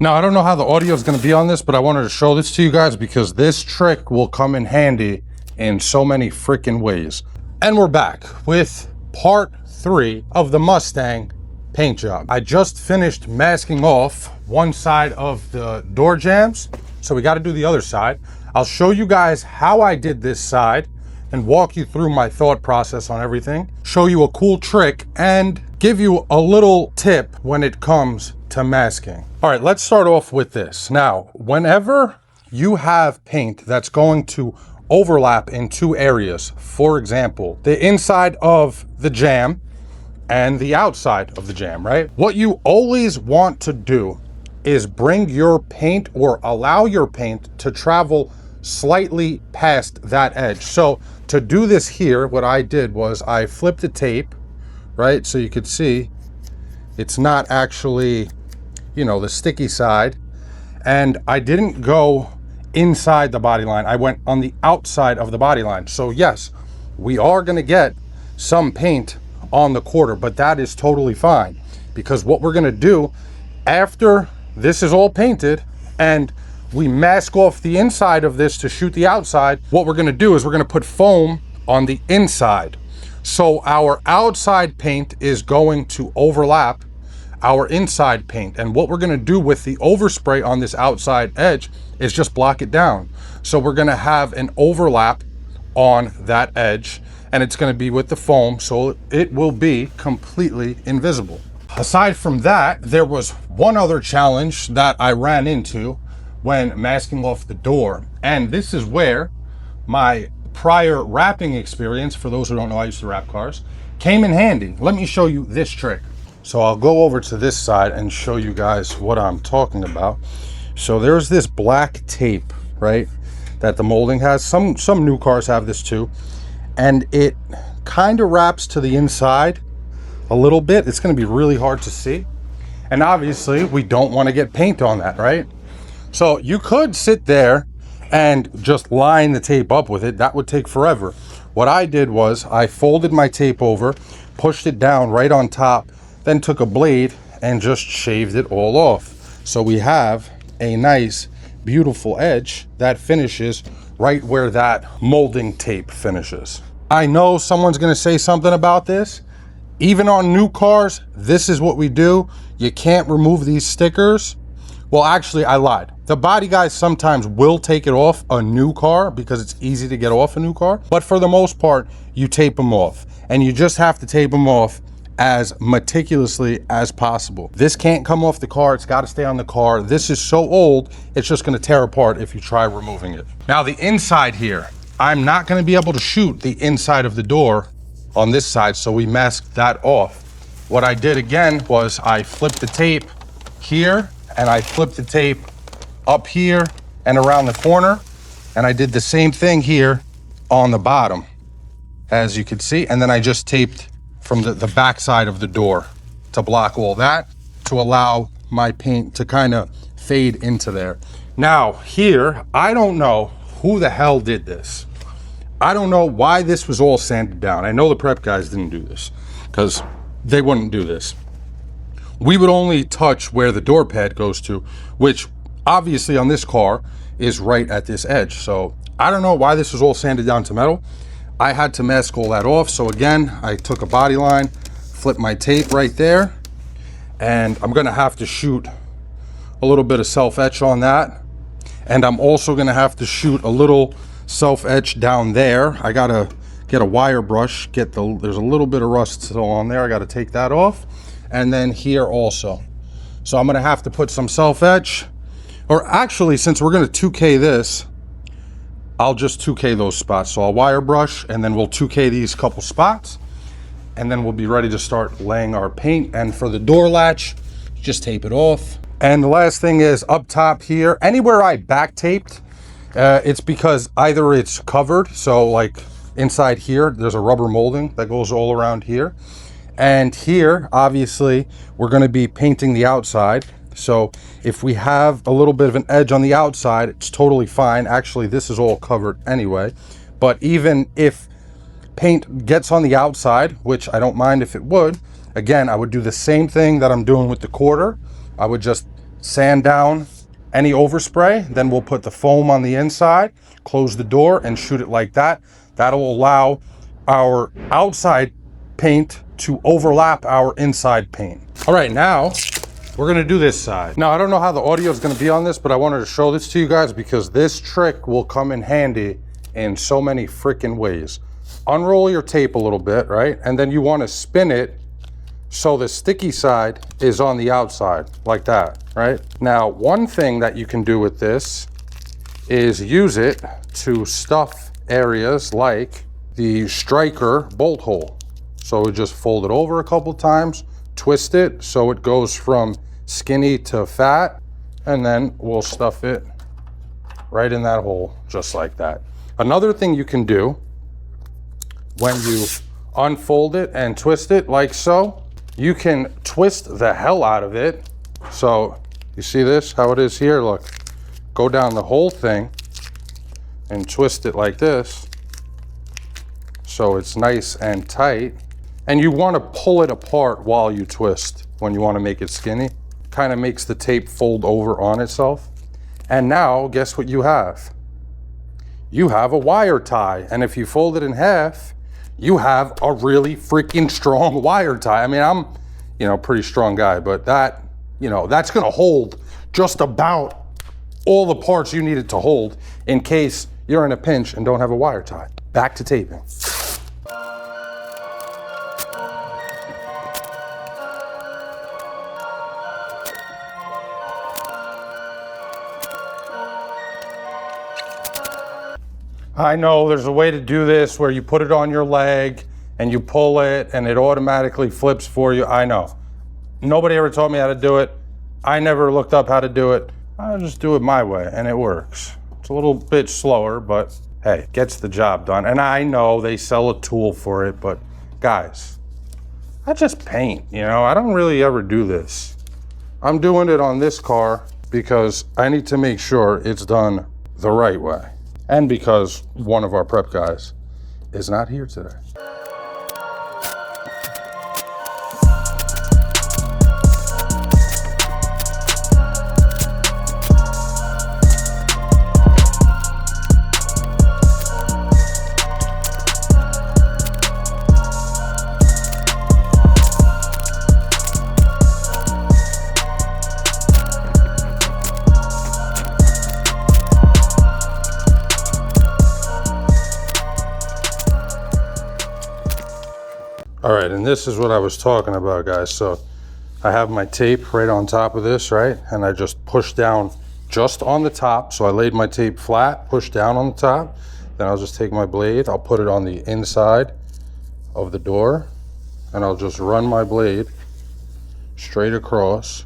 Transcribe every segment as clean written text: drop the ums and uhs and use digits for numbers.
Now, I don't know how the audio is going to be on this, but I wanted to show this to you guys because this trick will come in handy in so many freaking ways. And we're back with part 3 of the Mustang paint job. I just finished masking off one side of the door jambs, so we got to do the other side. I'll show you guys how I did this side and walk you through my thought process on everything, show you a cool trick, and give you a little tip when it comes to masking. All right, let's start off with this. Now, whenever you have paint that's going to overlap in two areas, for example, the inside of the jamb and the outside of the jamb, right? What you always want to do is bring your paint or allow your paint to travel slightly past that edge. So to do this here, what I did was I flipped the tape, right? So you could see it's not actually, you know, the sticky side. And I didn't go inside the body line. I went on the outside of the body line. So yes, we are gonna get some paint on the quarter, but that is totally fine because what we're gonna do after this is all painted and we mask off the inside of this to shoot the outside, what we're gonna do is we're gonna put foam on the inside. So our outside paint is going to overlap our inside paint. And what we're gonna do with the overspray on this outside edge is just block it down. So we're gonna have an overlap on that edge and it's gonna be with the foam, so it will be completely invisible. Aside from that, there was one other challenge that I ran into when masking off the door. And this is where my prior wrapping experience, for those who don't know, I used to wrap cars, came in handy. Let me show you this trick. So I'll go over to this side and show you guys what I'm talking about. So there's this black tape, right, that the molding has. Some new cars have this too. And it kind of wraps to the inside a little bit. It's going to be really hard to see. And obviously we don't want to get paint on that, right? So you could sit there and just line the tape up with it. That would take forever. What I did was I folded my tape over, pushed it down right on top, then took a blade and just shaved it all off. So we have a nice, beautiful edge that finishes right where that molding tape finishes. I know someone's gonna say something about this. Even on new cars, this is what we do. You can't remove these stickers. Well, actually, I lied. The body guys sometimes will take it off a new car because it's easy to get off a new car. But for the most part, you tape them off. And you just have to tape them off as meticulously as possible. This can't come off the car. It's got to stay on the car. This is so old, it's just going to tear apart if you try removing it. Now, the inside here, I'm not going to be able to shoot the inside of the door on this side, so we masked that off. What I did again was I flipped the tape here and I flipped the tape up here and around the corner, and I did the same thing here on the bottom, as you can see, and then I just taped from the back side of the door to block all that, to allow my paint to kind of fade into there. Now here, I don't know who the hell did this. I don't know why this was all sanded down. I know the prep guys didn't do this because they wouldn't do this. We would only touch where the door pad goes to, which obviously on this car is right at this edge. So I don't know why this was all sanded down to metal. I had to mask all that off. So again, I took a body line, flipped my tape right there, and I'm gonna have to shoot a little bit of self-etch on that. And I'm also gonna have to shoot a little self-etch down there. I gotta get a wire brush, there's a little bit of rust still on there. I gotta take that off. And then here also. So I'm gonna have to put some self-etch, or actually, since we're gonna 2K this, I'll just 2K those spots. So I'll wire brush and then we'll 2K these couple spots and then we'll be ready to start laying our paint. And for the door latch, just tape it off. And the last thing is up top here, anywhere I back taped, it's because either it's covered, so like inside here, there's a rubber molding that goes all around here. And here, obviously, we're gonna be painting the outside. So if we have a little bit of an edge on the outside, it's totally fine. Actually, this is all covered anyway. But even if paint gets on the outside, which I don't mind if it would, again, I would do the same thing that I'm doing with the quarter. I would just sand down any overspray. Then we'll put the foam on the inside, close the door, and shoot it like that. That'll allow our outside paint to overlap our inside paint. All right, now we're gonna do this side. Now, I don't know how the audio is gonna be on this, but I wanted to show this to you guys because this trick will come in handy in so many freaking ways. Unroll your tape a little bit, right? And then you wanna spin it so the sticky side is on the outside, like that, right? Now, one thing that you can do with this is use it to stuff areas like the striker bolt hole. So we just fold it over a couple times, twist it so it goes from skinny to fat, and then we'll stuff it right in that hole, just like that. Another thing you can do when you unfold it and twist it like so, you can twist the hell out of it. So you see this, how it is here? Look, go down the whole thing and twist it like this so it's nice and tight. And you want to pull it apart while you twist when you want to make it skinny. Kind of makes the tape fold over on itself. And now, guess what you have? You have a wire tie. And if you fold it in half, you have a really freaking strong wire tie. I mean, I'm, pretty strong guy, but that, that's gonna hold just about all the parts you need it to hold in case you're in a pinch and don't have a wire tie. Back to taping. I know there's a way to do this where you put it on your leg and you pull it and it automatically flips for you. I know. Nobody ever taught me how to do it. I never looked up how to do it. I just do it my way and it works. It's a little bit slower, but hey, gets the job done. And I know they sell a tool for it, but guys, I just paint, I don't really ever do this. I'm doing it on this car because I need to make sure it's done the right way. And because one of our prep guys is not here today. All right, and this is what I was talking about, guys. So I have my tape right on top of this, right? And I just push down just on the top. So I laid my tape flat, push down on the top. Then I'll just take my blade, I'll put it on the inside of the door, and I'll just run my blade straight across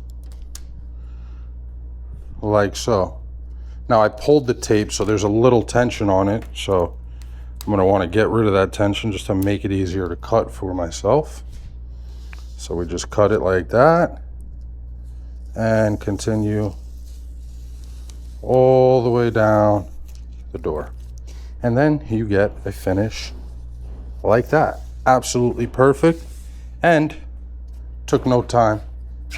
like so. Now I pulled the tape, so there's a little tension on it. So I'm gonna wanna get rid of that tension just to make it easier to cut for myself. So we just cut it like that and continue all the way down the door. And then you get a finish like that. Absolutely perfect and took no time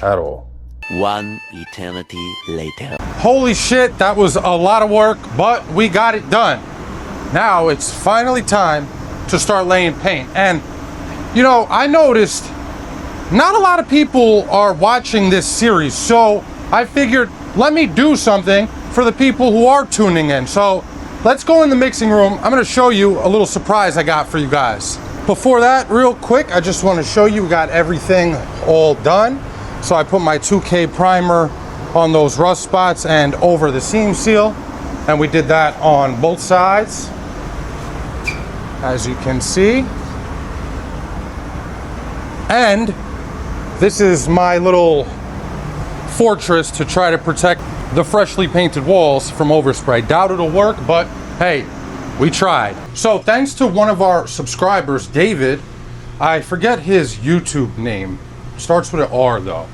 at all. One eternity later. Holy shit, that was a lot of work, but we got it done. Now it's finally time to start laying paint. And I noticed not a lot of people are watching this series, so I figured let me do something for the people who are tuning in. So let's go in the mixing room. I'm gonna show you a little surprise I got for you guys. Before that, real quick, I just want to show you we got everything all done. So I put my 2K primer on those rust spots and over the seam seal, and we did that on both sides, as you can see. And this is my little fortress to try to protect the freshly painted walls from overspray. Doubt it'll work, but hey, we tried. So thanks to one of our subscribers, David, I forget his YouTube name. Starts with an R though.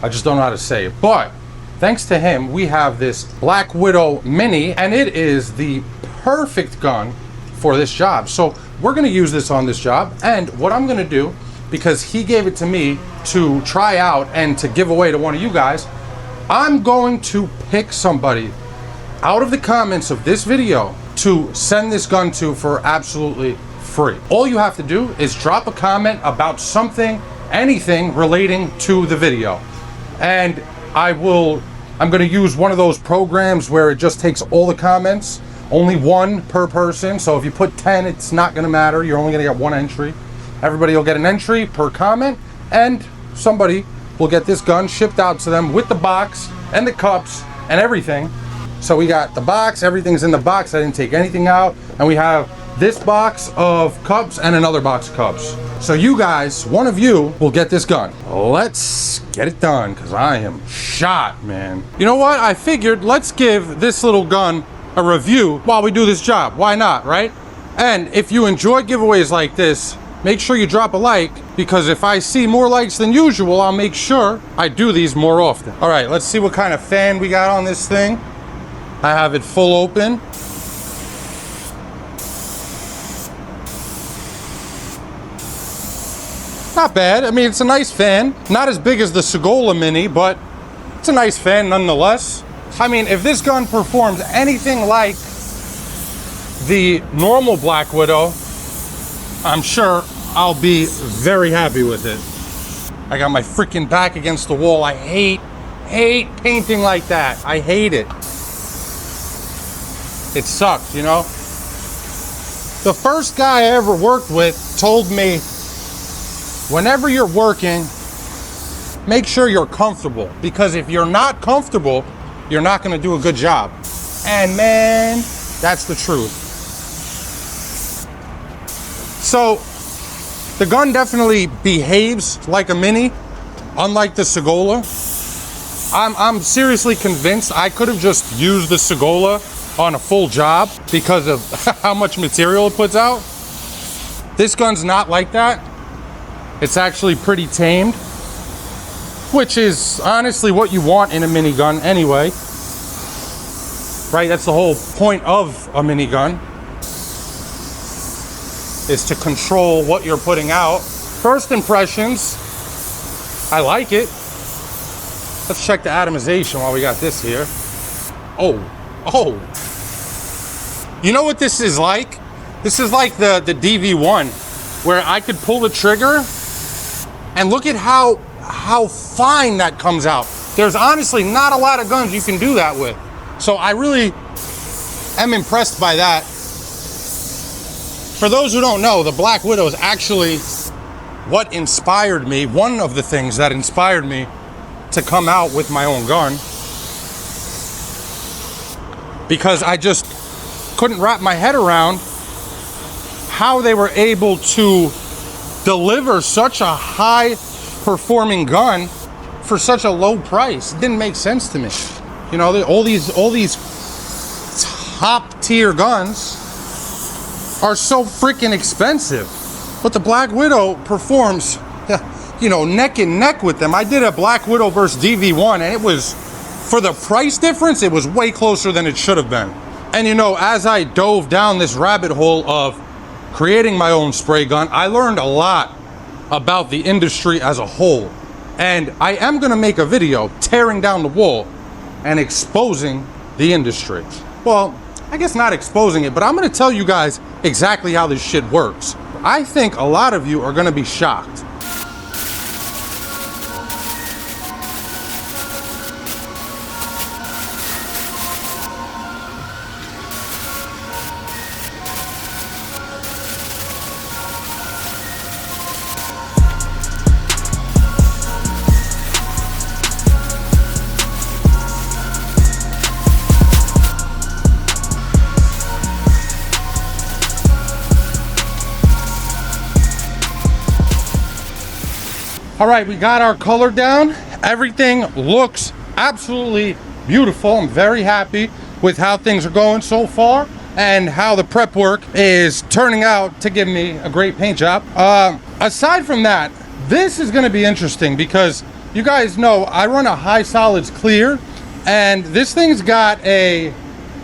I just don't know how to say it. But thanks to him, we have this Black Widow Mini, and it is the perfect gun for this job. So we're gonna use this on this job, and what I'm gonna do, because he gave it to me to try out and to give away to one of you guys, I'm going to pick somebody out of the comments of this video to send this gun to for absolutely free. All you have to do is drop a comment about something, anything relating to the video. And I'm gonna use one of those programs where it just takes all the comments, only one per person. So if you put 10, it's not gonna matter. You're only gonna get one entry. Everybody will get an entry per comment, and somebody will get this gun shipped out to them with the box and the cups and everything. So we got the box, everything's in the box. I didn't take anything out. And we have this box of cups and another box of cups. So you guys, one of you will get this gun. Let's get it done, because I am shot, man. You know what? I figured let's give this little gun a review while we do this job. Why not, right? And if you enjoy giveaways like this, make sure you drop a like, because if I see more likes than usual, I'll make sure I do these more often. All right, let's see what kind of fan we got on this thing. I have it full open. Not bad. I mean, it's a nice fan. Not as big as the Segola Mini, but it's a nice fan nonetheless. I mean, if this gun performs anything like the normal Black Widow, I'm sure I'll be very happy with it. I got my freaking back against the wall. I hate painting like that. I hate it. It sucks, you know? The first guy I ever worked with told me, whenever you're working, make sure you're comfortable, because if you're not comfortable, you're not gonna do a good job. And man, that's the truth. So, the gun definitely behaves like a Mini, unlike the Segola. I'm seriously convinced I could have just used the Segola on a full job because of how much material it puts out. This gun's not like that. It's actually pretty tamed, which is honestly what you want in a minigun anyway. Right, that's the whole point of a minigun, is to control what you're putting out. First impressions, I like it. Let's check the atomization while we got this here. Oh. You know what this is like? This is like the DV1, where I could pull the trigger and look at how fine that comes out. There's honestly not a lot of guns you can do that with. So I really am impressed by that. For those who don't know, the Black Widow is actually what inspired me, one of the things that inspired me to come out with my own gun, because I just couldn't wrap my head around how they were able to deliver such a high performing gun for such a low price. It didn't make sense to me. You know, all these top tier guns are so freaking expensive, but the Black Widow performs, you know, neck and neck with them. I did a Black Widow versus DV1, and it was, for the price difference, it was way closer than it should have been. And you know, as I dove down this rabbit hole of creating my own spray gun, I learned a lot about the industry as a whole. And I am gonna make a video tearing down the wall and exposing the industry. Well, I guess not exposing it, but I'm gonna tell you guys exactly how this shit works. I think a lot of you are gonna be shocked. All right, we got our color down. Everything looks absolutely beautiful. I'm very happy with how things are going so far and how the prep work is turning out to give me a great paint job. Aside from that, this is gonna be interesting because you guys know I run a high solids clear, and this thing's got a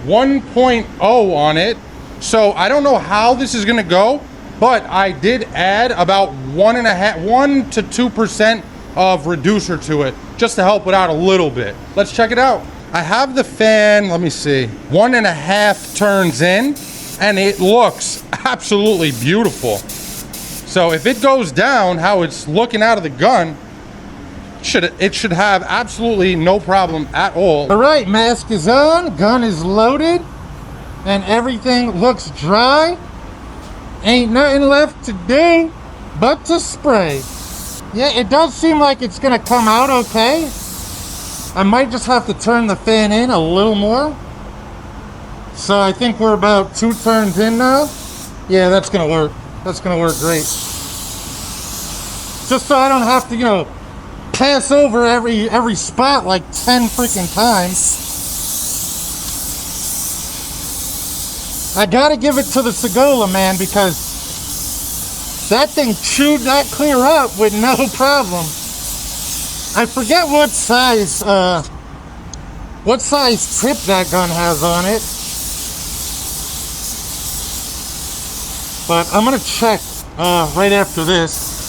1.0 on it. So I don't know how this is gonna go, but I did add about 1 to 2% of reducer to it just to help it out a little bit. Let's check it out. I have the fan, let me see, 1.5 turns in, and it looks absolutely beautiful. So if it goes down how it's looking out of the gun, it should have absolutely no problem at all. All right, mask is on, gun is loaded, and everything looks dry. Ain't nothing left to do but to spray. Yeah, it does seem like it's gonna come out okay. I might just have to turn the fan in a little more. So I think we're about 2 turns in now. Yeah, that's gonna work. That's gonna work great. Just so I don't have to, you know, pass over every spot like 10 freaking times. I gotta give it to the Segola, man, because that thing chewed that clear up with no problem. I forget what size tip that gun has on it. But I'm gonna check right after this.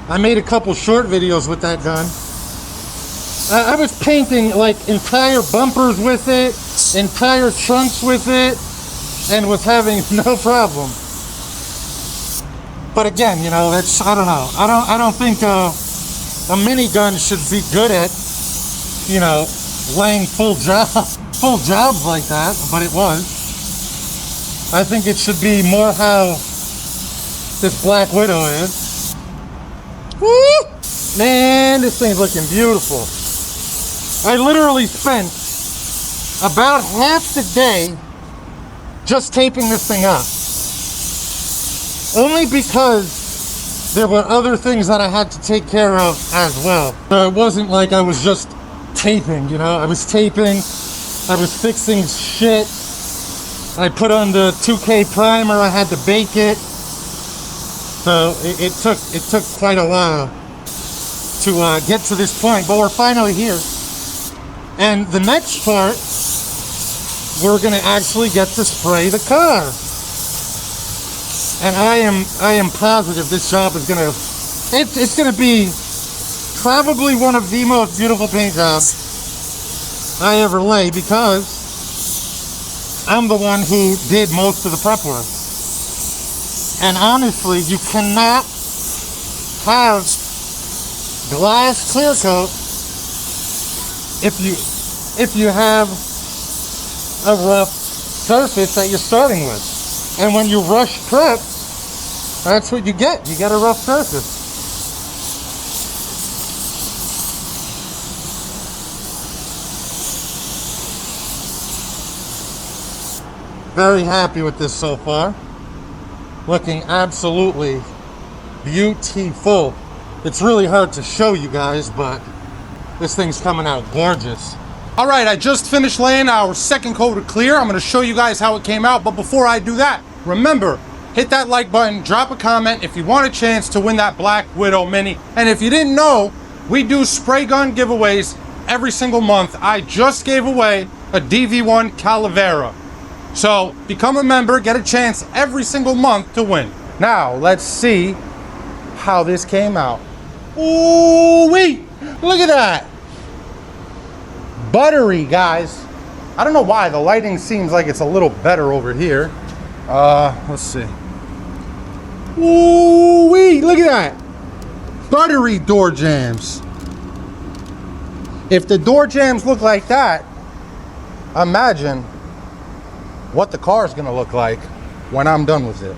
I made a couple short videos with that gun. I was painting like entire bumpers with it, entire trunks with it, and was having no problem. But again, you know, that's, I don't know. I don't think a minigun should be good at, you know, laying full jobs like that, but it was. I think it should be more how this Black Widow is. Woo! Man, this thing's looking beautiful. I literally spent about half the day just taping this thing up. Only because there were other things that I had to take care of as well. So it wasn't like I was just taping, you know? I was taping, I was fixing shit. I put on the 2K primer, I had to bake it. So it took quite a while to get to this point, but we're finally here. And the next part, we're gonna actually get to spray the car. And I am positive this job is gonna, it's gonna be probably one of the most beautiful paint jobs I ever lay, because I'm the one who did most of the prep work. And honestly, you cannot have glass clear coat if you have a rough surface that you're starting with. And when you rush prep, that's what you get. You get a rough surface. Very happy with this so far. Looking absolutely beautiful. It's really hard to show you guys, but this thing's coming out gorgeous. All right, I just finished laying our second coat of clear. I'm gonna show you guys how it came out, but before I do that, remember, hit that like button, drop a comment if you want a chance to win that Black Widow Mini. And if you didn't know, we do spray gun giveaways every single month. I just gave away a DV1 Calavera. So become a member, get a chance every single month to win. Now, let's see how this came out. Ooh-wee, look at that. Buttery, guys. I don't know why the lighting seems like it's a little better over here. Let's see. Ooh-wee, look at that. Buttery door jambs. If the door jambs look like that, imagine what the car is gonna look like when I'm done with it.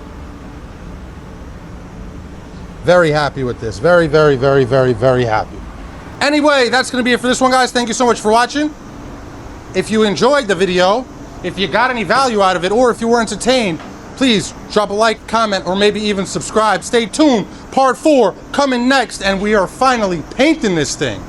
Very happy with this. Very, very, very, very, very happy. Anyway, that's gonna be it for this one, guys. Thank you so much for watching. If you enjoyed the video, if you got any value out of it, or if you were entertained, please drop a like, comment, or maybe even subscribe. Stay tuned. Part 4 coming next, and we are finally painting this thing.